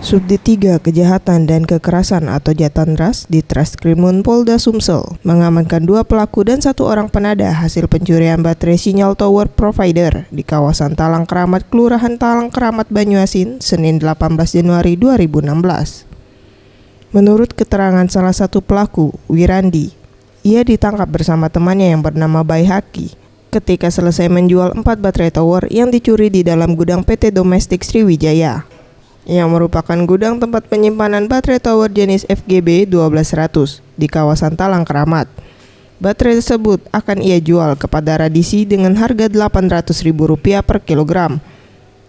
Subdit 3 Kejahatan dan Kekerasan atau Jatandras di Treskrimum Polda Sumsel mengamankan 2 pelaku dan 1 orang penada hasil pencurian baterai sinyal tower provider di kawasan Talang Keramat, Kelurahan Talang Keramat, Banyuasin, Senin 18 Januari 2016. Menurut keterangan salah satu pelaku, Wirandi, ia ditangkap bersama temannya yang bernama Baihaki ketika selesai menjual 4 baterai tower yang dicuri di dalam gudang PT Domestik Sriwijaya, yang merupakan gudang tempat penyimpanan baterai tower jenis FGB 1200 di kawasan Talang Keramat. Baterai tersebut akan ia jual kepada Radisi dengan harga Rp800.000 per kilogram.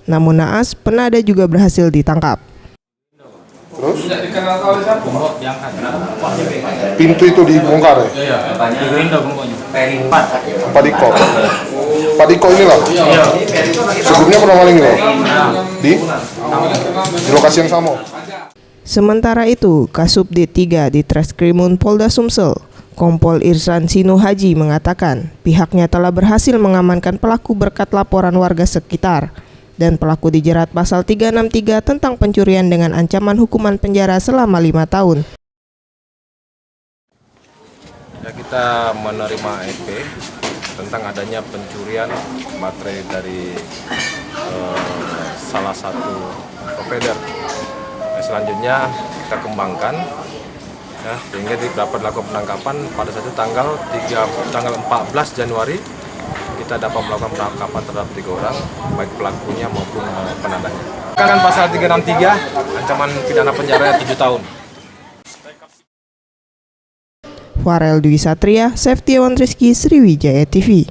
Namun naas, penada juga berhasil ditangkap. Terus? Pintu itu dibongkar ya? Iya, Pak Diko inilah? Sebelumnya pernah maling loh? Di lokasi yang sama? Sementara itu, Kasubdit 3 di Treskrimum Polda Sumsel, Kompol Irsan Sinu Haji mengatakan pihaknya telah berhasil mengamankan pelaku berkat laporan warga sekitar, dan pelaku dijerat pasal 363 tentang pencurian dengan ancaman hukuman penjara selama 5 tahun. Ya, kita menerima SP tentang adanya pencurian baterai dari salah satu provider. Selanjutnya kita kembangkan ya, sehingga dapat dilakukan penangkapan pada saat itu tanggal 14 Januari. Kita dapat melakukan penangkapan terhadap 3 orang, baik pelakunya maupun penadanya. Kan pasal 363, ancaman pidana penjara 7 tahun. Farel Dwi Satria, Safety One Rizky, Sriwijaya TV.